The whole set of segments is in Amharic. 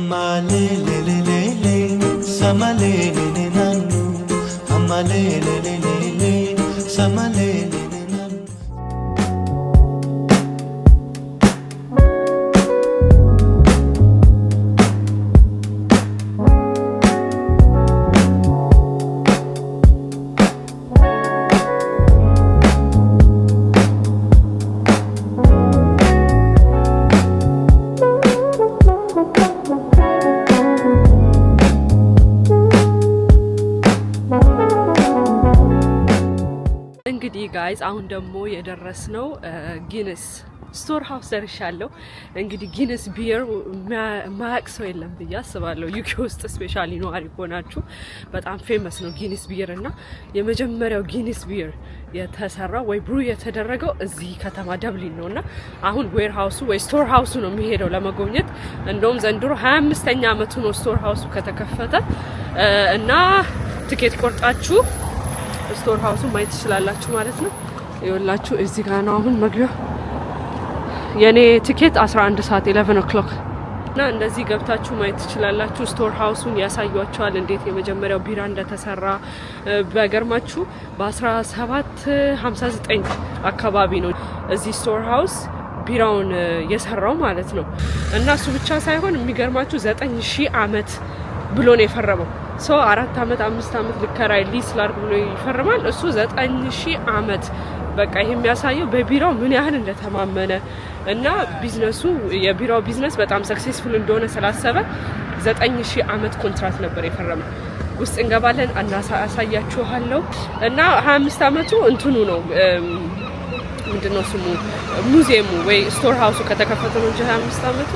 Amale le le le le, samale le le nanu. Amale le le le le, samale le le nanu. ጋይስ አሁን ደግሞ የደረስነው ጊነስ ስቶር ሃውስ ደርሻለሁ። እንግዲህ ጊነስ ቢር ማያቅ ሰው የለም ብዬ አስባለሁ። ዩኬ ውስጥ ስፔሻሊ ነዋሪ ሆናችሁ በጣም ፌመስ ነው ጊነስ ቢር እና የመጀመሪያው ጊነስ ቢር የተሰራው ወይ ብሩ የተደረገው እዚህ ከተማ ደብሊን ነውና አሁን ዌር ሃውሱ ወይ ስቶር ሃውሱ ነው የሚሄደው ለመጎብኘት። እንደውም ዘንድሮ 25ኛ አመቱ ነው ስቶር ሃውሱ ከተከፈተ እና ትኬት ቆርጣችሁ ስቶር ሃውሱ ማየት ትችላላችሁ ማለት ነው። ይኸውላችሁ እዚህ ጋር ነው አሁን መግቢያው። የኔ ቲኬት 11 ሰዓት 11 o'clock እና እንደዚህ ገብታችሁ ማየት ትችላላችሁ። ስቶር ሃውሱን ያሳያችኋል እንዴት የመጀመሪያው ቢራ እንደተሰራ። በገርማችሁ በ1759 አካባቢ ነው እዚህ ስቶር ሃውስ ቢራውን የሰራው ማለት ነው። እና እሱ ብቻ ሳይሆን የሚገርማችሁ 9000 አመት ብሎ ነው የፈረመው። ሰው 4 አመት 5 አመት ልከራይ ሊስ ላርግ ብሎ ይፈርማል። እሱ 9000 አመት በቃ ይሄ የሚያሳየው በቢራው ምን ያህል እንደተማመነ እና ቢዝነሱ የቢራው ቢዝነስ በጣም ሰክሰስፉል እንደሆነ ስላሰበ 9000 አመት ኮንትራክት ነበር የፈረመው። ውስጥ እንገባለን እና አሳያችኋለሁ። እና 25 አመቱ እንትኑ ነው ምንድነው ስሙ ሙዚየሙ ወይ ስቶር ሃውሱ ከተከፈተ ነው እንጂ 25 አመቱ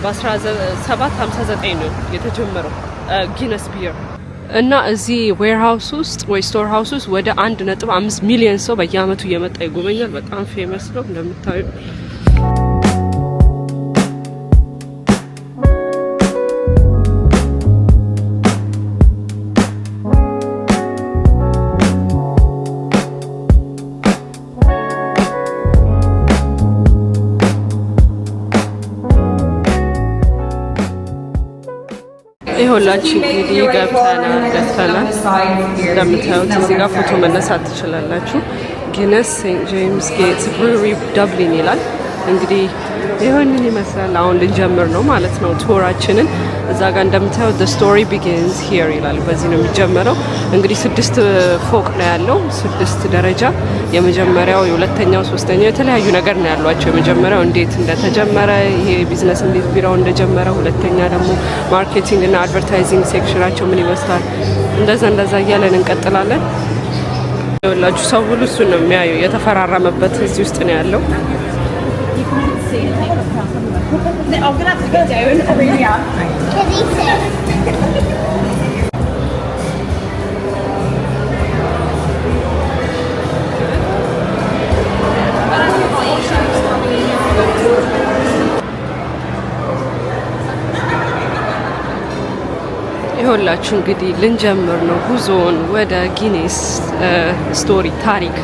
በ1759 ነው የተጀመረው ጊነስ ቢር። እና እዚህ ዌር ሃውስ ውስጥ ወይ ስቶር ሃውስ ውስጥ ወደ 1.5 ሚሊዮን ሰው በየአመቱ እየመጣ ይጎበኛል። በጣም ፌመስ ነው እንደምታዩ። ይኸውላችሁ እንግዲህ ገብተናል። እንደምታዩት እዚህ ጋር ፎቶ መነሳት ትችላላችሁ። ጊነስ ሴንት ጄምስ ጌትስ ብሩሪ ደብሊን ይላል። እንግዲህ ይሄንን ይመስላል። አሁን ልንጀምር ነው ማለት ነው ቱራችንን። እዛ ጋር እንደምታዩት the story begins here ይላል። በዚህ ነው የሚጀምረው። እንግዲህ 6 ፎቅ ነው ያለው፣ 6 ደረጃ። የመጀመሪያው፣ የሁለተኛው፣ ሶስተኛው የተለያዩ ነገር ነው ያሏቸው። የመጀመሪያው እንዴት እንደተጀመረ ይሄ ቢዝነስ እንዴት ቢራው እንደጀመረ፣ ሁለተኛ ደግሞ ማርኬቲንግ እና አድቨርታይዚንግ ሴክሽናቸው ምን ይመስላል። እንደዛ እያለን እንቀጥላለን። ይኸውላችሁ ሰው ሁሉ እሱን ነው የሚያየው። የተፈራረመበት እዚህ ውስጥ ነው ያለው። I'm gonna have to get down over here. ይኸውላችሁ እንግዲህ ልንጀምር ነው ጉዞውን ወደ ጊነስ ስቶሪ ታሪክ።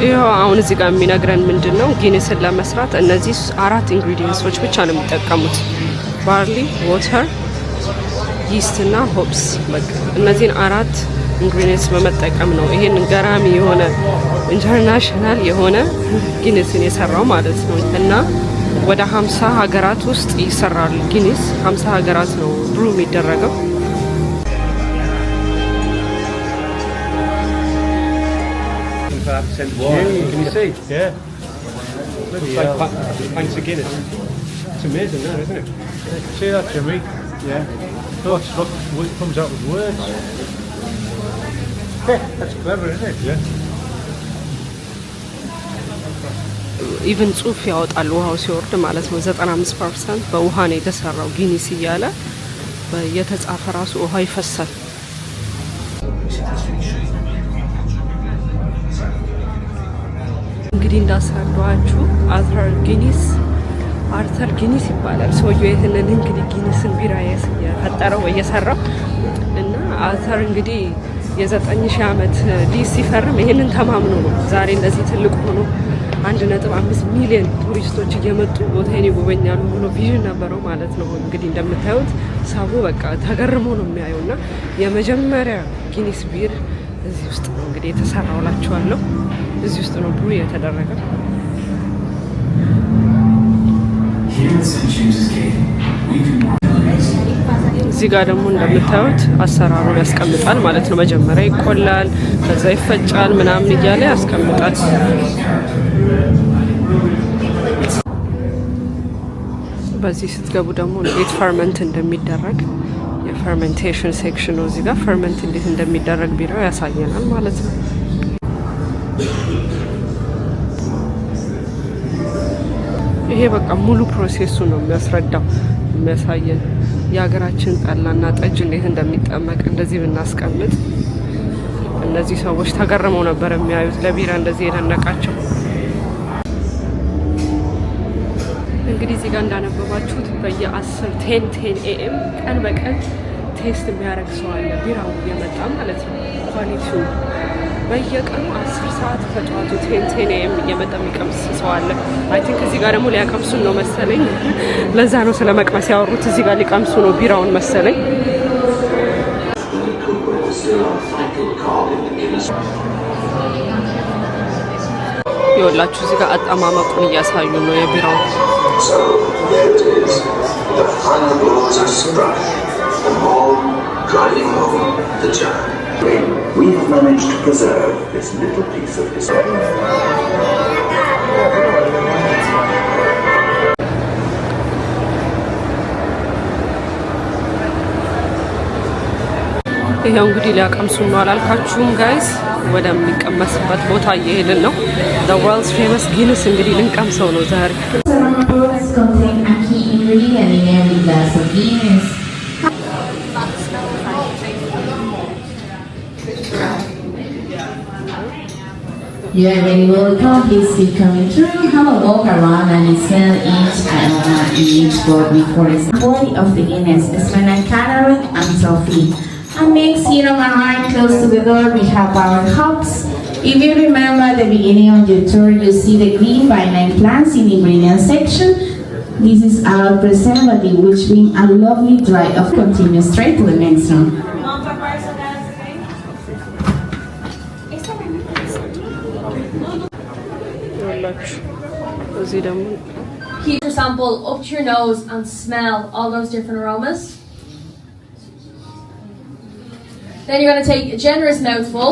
ይሄው አሁን እዚህ ጋር የሚነግረን ምንድነው ጊነስን ለመስራት እነዚህ 4 ኢንግሪዲየንትሶች ብቻ ነው የሚጠቀሙት። ባርሊ፣ ዋተር፣ ይስት እና ሆፕስ። በቃ እነዚህን 4 ኢንግሪዲየንትስ በመጠቀም ነው ይሄን ገራሚ የሆነ ኢንተርናሽናል የሆነ ጊነስን የሰራው ማለት ነው። እና ወደ 50 ሀገራት ውስጥ ይሰራል ጊነስ። 50 ሀገራት ነው ብሩ የሚደረገው። Can you see? Yeah. Looks like pints of Guinness. It's amazing, that, isn't it? See that, Jimmy? Yeah. Look, it comes out with words. That's clever, isn't it? Yeah. ኢቭን ጽሁፍ ያወጣል ውሃው ሲወርድ ማለት ነው። 95% በውሃ ነው የተሰራው ጊነስ እያለ የተጻፈ ራሱ ውሃ ይፈሳል። እንግዲህ እንዳስረዳኋችሁ አርተር ጊነስ ይባላል ሰውዬው። ይሄንን እንግዲህ ጊነስን ቢራ የፈጠረው የሰራው እና አርተር እንግዲህ የ9000 አመት ሊዝ ሲፈርም ይሄንን ተማምኖ ነው ዛሬ እንደዚህ ትልቅ ሆኖ 1.5 ሚሊዮን ቱሪስቶች እየመጡ ቦታዬን ይጎበኛሉ ብሎ ቪዥን ነበረው ማለት ነው። እንግዲህ እንደምታዩት ሰው በቃ ተገርሞ ነው የሚያየው እና የመጀመሪያ ጊኒስ ቢር እዚህ ውስጥ ነው እንግዲህ የተሰራው እላችኋለሁ። እዚህ ውስጥ ነው ብሩ የተደረገ። እዚህ ጋር ደግሞ እንደምታዩት አሰራሩን ያስቀምጣል ማለት ነው። መጀመሪያ ይቆላል፣ ከዛ ይፈጫል ምናምን እያለ ያስቀምጣል። በዚህ ስትገቡ ደግሞ እንዴት ፈርመንት እንደሚደረግ የፈርመንቴሽን ሴክሽን ነው። እዚህ ጋር ፈርመንት እንዴት እንደሚደረግ ቢራው ያሳየናል ማለት ነው። ይሄ በቃ ሙሉ ፕሮሴሱ ነው የሚያስረዳው የሚያሳየን። የሀገራችን ጠላና ጠጅ እንዴት እንደሚጠመቅ እንደዚህ ብናስቀምጥ እነዚህ ሰዎች ተገርመው ነበር የሚያዩት ለቢራ እንደዚህ የደነቃቸው። እንግዲህ እዚህ ጋር እንዳነበባችሁት በየ10 ኤኤም ቀን በቀን ቴስት የሚያደርግ ሰው አለ። ቢራው እየመጣ ማለት ነው ኳሊቲው በየቀኑ 10 ሰዓት ከጠዋቱ 10 ኤኤም እየመጣ የሚቀምስ ሰው አለ። አይ ቲንክ እዚህ ጋር ደግሞ ሊያቀምሱን ነው መሰለኝ። ለዛ ነው ስለ መቅመስ ያወሩት። እዚህ ጋር ሊቀምሱ ነው ቢራውን መሰለኝ። ይኸውላችሁ እዚህ ጋር አጠማመቁን እያሳዩ ነው የቢራውን። We have managed to preserve this little piece of history. ይሄው እንግዲህ ሊያቀምሱን ነው አላልካችሁም ጋይስ? ወደሚቀመስበት ቦታ እየሄድን ነው። the world's famous Guinness እንግዲህ ልንቀምሰው ነው ዛሬ። You are very welcome. Please be coming through. Have a walk around and smell each board before it's body of the Guinness. Smell and carrot and toffee. And mix here on my heart close to the door. We have our hops. If you remember at the beginning of your tour, you see the green by-line plants in the ingredient section. This is our preservative, which brings a lovely dry of. Continue straight to the next one. Keep your sample up to your nose and smell all those different aromas. Then you're going to take a generous mouthful,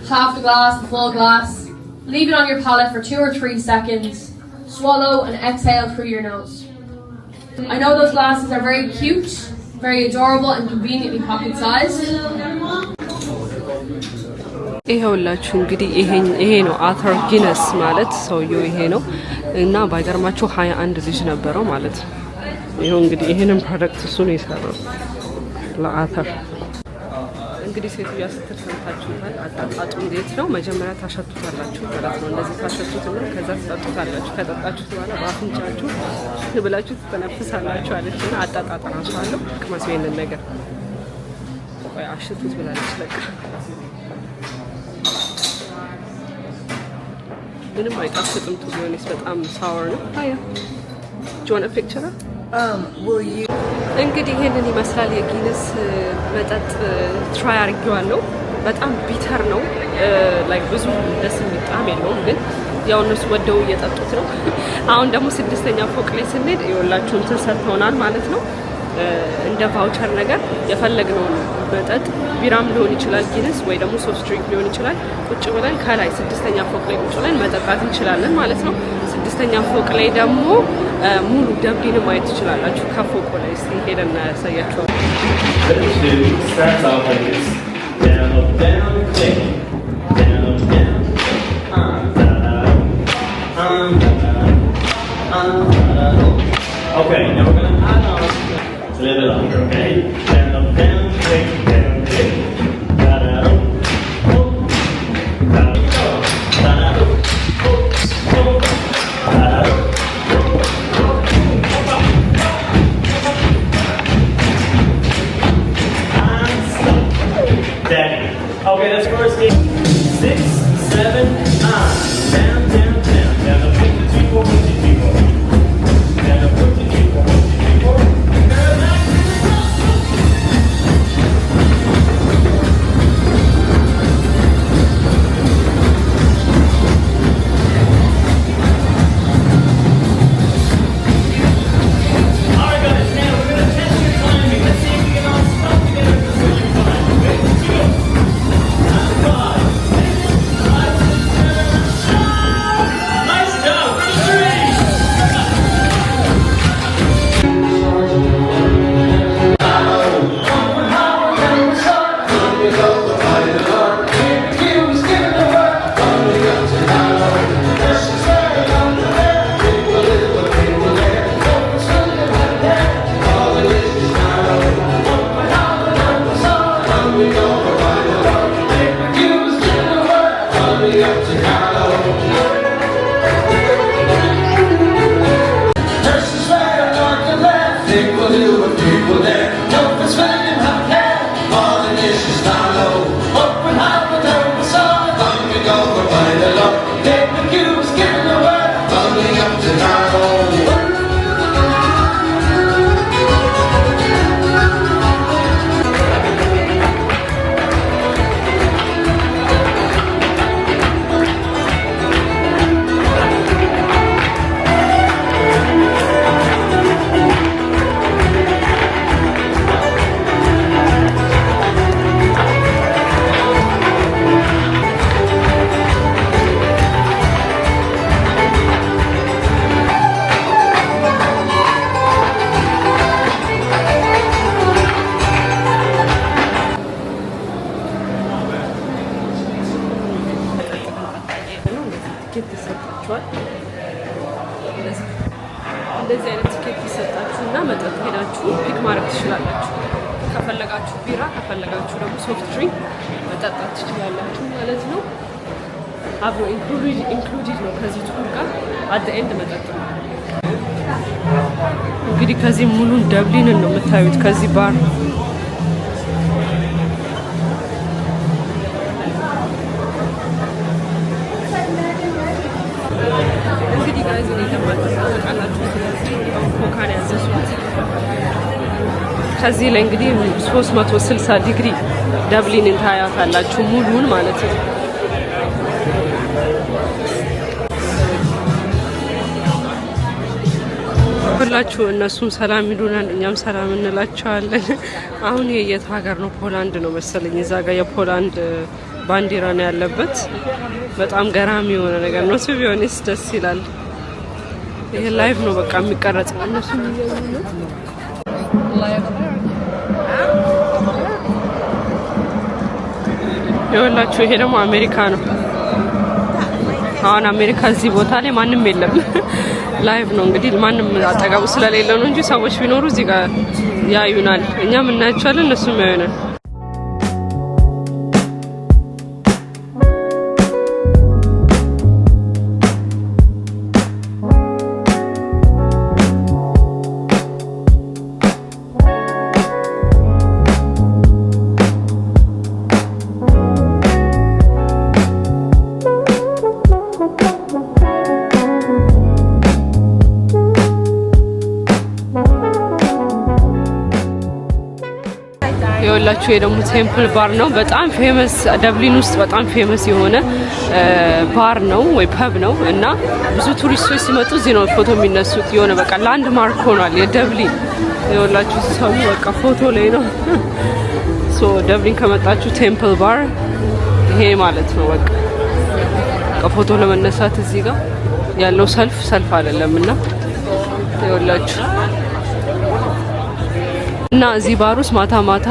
half the glass, the full glass, leave it on your palate for 2 or 3 seconds, swallow and exhale through your nose. I know those glasses are very cute, very adorable and conveniently pocket sized. ይሄውላችሁ እንግዲህ ይሄ ነው አተር ጊነስ ማለት ሰውየው ይሄ ነው እና ባይገርማችሁ 21 ልጅ ነበረው ማለት ነው። ይሄው እንግዲህ ይሄንን ፕሮዳክት እሱ ነው የሰራው ለአተር። እንግዲህ ሴትዮዋ ስትል ሰምታችሁታል። አጣጣጡ እንዴት ነው? መጀመሪያ ታሸቱታላችሁ ማለት ነው። እንደዚህ ታሸቱትና ከዛ ትጠጡታላችሁ። ከጠጣችሁት በኋላ በአፍንጫችሁ ብላችሁ ትተነፍሳላችሁ አለችና አጣጣጣ ራሱ አለው። ቅመሱ ይሄንን ነገር ወይ አሽቱት ብላለች በቃ ምንም አይጣፍጥም። ቱ ቢሆንስ በጣም ሳወር ነው። አያ ጆን ፒክቸር እንግዲህ ይሄንን ይመስላል የጊነስ መጠጥ። ትራይ አድርጌዋለሁ። በጣም ቢተር ነው። ላይክ ብዙ ደስ የሚል ጣዕም የለውም፣ ግን ያው እነሱ ወደው እየጠጡት ነው። አሁን ደግሞ 6ኛ ፎቅ ላይ ስንሄድ ይኸውላችሁ እንትን ሰጥተውናል ማለት ነው። እንደ ቫውቸር ነገር የፈለግነውን መጠጥ ቢራም ሊሆን ይችላል ጊነስ ወይ ደግሞ ሶፍት ድሪንክ ሊሆን ይችላል። ቁጭ ብለን ከላይ 6ኛ ፎቅ ላይ ቁጭ ብለን መጠጣት እንችላለን ማለት ነው። 6ኛ ፎቅ ላይ ደግሞ ሙሉ ደብሊን ማየት ትችላላችሁ ከፎቁ ላይ። እስቲ ሄደን እናያሳያችኋል። Okay, now we're going to add on a little bit longer, okay? Down, up, down, click, down, click. Da-da, up, up, da-da, da-da, up, da-da, and stop. There. Okay, let's first see. እንደዚህ አይነት ቲኬት ይሰጣችሁና መጠጥ ሄዳችሁ ፒክ ማድረግ ትችላላችሁ። ከፈለጋችሁ ቢራ፣ ከፈለጋችሁ ደግሞ ሶፍት ድሪንክ መጠጣት ትችላላችሁ ማለት ነው። አብሮ ኢንክሉዲድ ነው ከዚህ ቱር ጋር አት ኤንድ መጠጥ ነው። እንግዲህ ከዚህ ሙሉን ደብሊንን ነው የምታዩት ከዚህ ባር ከዚህ ላይ እንግዲህ 360 ዲግሪ ደብሊንን ታያታላችሁ ሙሉን ማለት ነው። ሁላችሁ እነሱም ሰላም ይሉናል፣ እኛም ሰላም እንላቸዋለን። አሁን የት ሀገር ነው? ፖላንድ ነው መሰለኝ። እዛ ጋር የፖላንድ ባንዲራ ነው ያለበት። በጣም ገራሚ የሆነ ነገር ነው። ቱ ቢሆንስ ደስ ይላል። ይሄ ላይቭ ነው በቃ የሚቀረጽ እነሱ ይኸውላችሁ። ይሄ ደግሞ አሜሪካ ነው። አሁን አሜሪካ እዚህ ቦታ ላይ ማንም የለም። ላይቭ ነው እንግዲህ ማንም አጠገቡ ስለሌለ ነው እንጂ ሰዎች ቢኖሩ እዚህ ጋር ያዩናል። እኛም እናያቸዋለን፣ እነሱም ያዩናል። ይኸውላችሁ ይሄ ደግሞ ቴምፕል ባር ነው። በጣም ፌመስ ደብሊን ውስጥ በጣም ፌመስ የሆነ ባር ነው ወይ ፐብ ነው እና ብዙ ቱሪስቶች ሲመጡ እዚህ ነው ፎቶ የሚነሱት። የሆነ በቃ ላንድ ማርክ ሆኗል የደብሊን። ይኸውላችሁ ሰው በቃ ፎቶ ላይ ነው። ሶ ደብሊን ከመጣችሁ ቴምፕል ባር ይሄ ማለት ነው። በቃ ፎቶ ለመነሳት እዚህ ጋር ያለው ሰልፍ አይደለም እና ይኸውላችሁ እና እዚህ ባር ውስጥ ማታ ማታ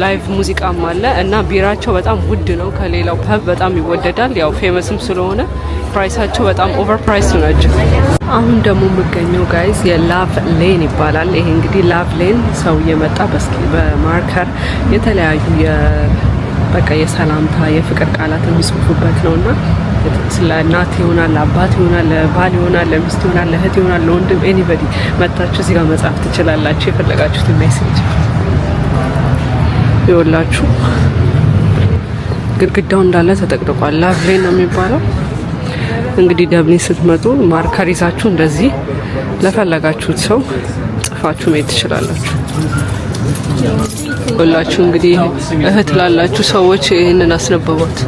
ላይቭ ሙዚቃም አለ እና ቢራቸው በጣም ውድ ነው። ከሌላው ፐብ በጣም ይወደዳል። ያው ፌመስም ስለሆነ ፕራይሳቸው በጣም ኦቨር ፕራይስ ናቸው። አሁን ደግሞ የምገኘው ጋይዝ የላቭ ሌን ይባላል። ይሄ እንግዲህ ላቭ ሌን ሰው እየመጣ በማርከር የተለያዩ በቃ የሰላምታ የፍቅር ቃላት የሚጽፉበት ነውና ስለ እናት ይሆናል፣ ለአባት ይሆናል፣ ለባል ይሆናል፣ ለሚስት ይሆናል፣ ለእህት ይሆናል፣ ለወንድም ኤኒበዲ መታችሁ እዚህ ጋር መጻፍ ትችላላችሁ የፈለጋችሁትን ሜሴጅ። ይኸውላችሁ ግድግዳው እንዳለ ተጠቅጥቋል። ላቭ ሌን ነው የሚባለው። እንግዲህ ደብሊን ስትመጡ ማርከር ይዛችሁ እንደዚህ ለፈለጋችሁት ሰው ጽፋችሁ መሄድ ትችላላችሁ። ይኸውላችሁ እንግዲህ እህት ላላችሁ ሰዎች ይህንን አስነበቧት።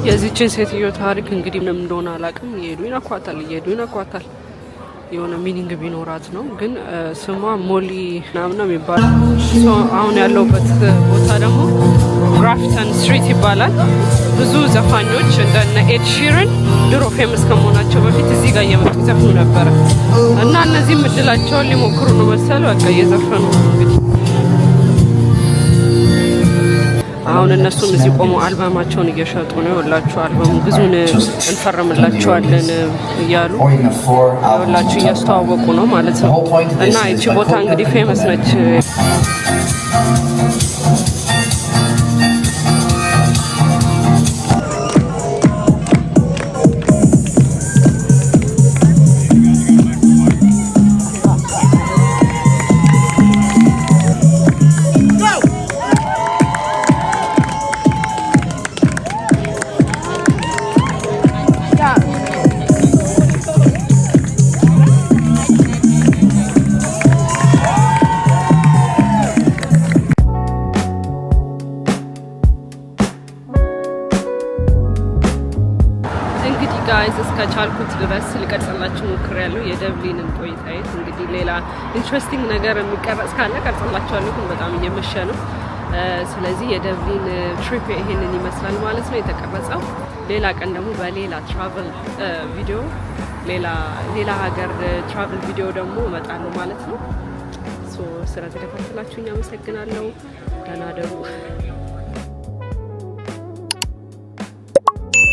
የዚችን ሴትዮ ታሪክ እንግዲህ ምንም እንደሆነ አላውቅም። እየሄዱ ይነኳታል። የሆነ ሚኒንግ ቢኖራት ነው ግን ስሟ ሞሊ ምናምን ነው የሚባለው። አሁን ያለውበት ቦታ ደግሞ ግራፍተን ስትሪት ይባላል። ብዙ ዘፋኞች እንደነ ኤድ ሺረን ድሮ ፌመስ ከመሆናቸው በፊት እዚህ ጋር እየመጡ ይዘፍኑ ነበረ እና እነዚህም እድላቸውን ሊሞክሩ ነው መሰል በቃ እየዘፈኑ ነው እንግዲህ። አሁን እነሱም እዚህ ቆመው አልበማቸውን እየሸጡ ነው። ይኸውላችሁ አልበሙ ብዙን እንፈርምላቸዋለን እያሉ ይኸውላችሁ እያስተዋወቁ ነው ማለት ነው። እና ይቺ ቦታ እንግዲህ ፌመስ ነች። ጋይስ እስከቻልኩት ድረስ ልቀርጽላችሁ ሞክሬያለሁ የደብሊንን ቆይታዬ። እንግዲህ ሌላ ኢንትረስቲንግ ነገር የሚቀርጽ ካለ ቀርጽላችኋለሁ፣ ግን በጣም እየመሸ ነው። ስለዚህ የደብሊን ትሪፕ ይሄንን ይመስላል ማለት ነው የተቀረጸው። ሌላ ቀን ደግሞ በሌላ ትራቨል ቪዲዮ ሌላ ሀገር ትራቨል ቪዲዮ ደግሞ እመጣለሁ ማለት ነው። ስለተከታተላችሁኝ አመሰግናለሁ። ደህና ደሩ።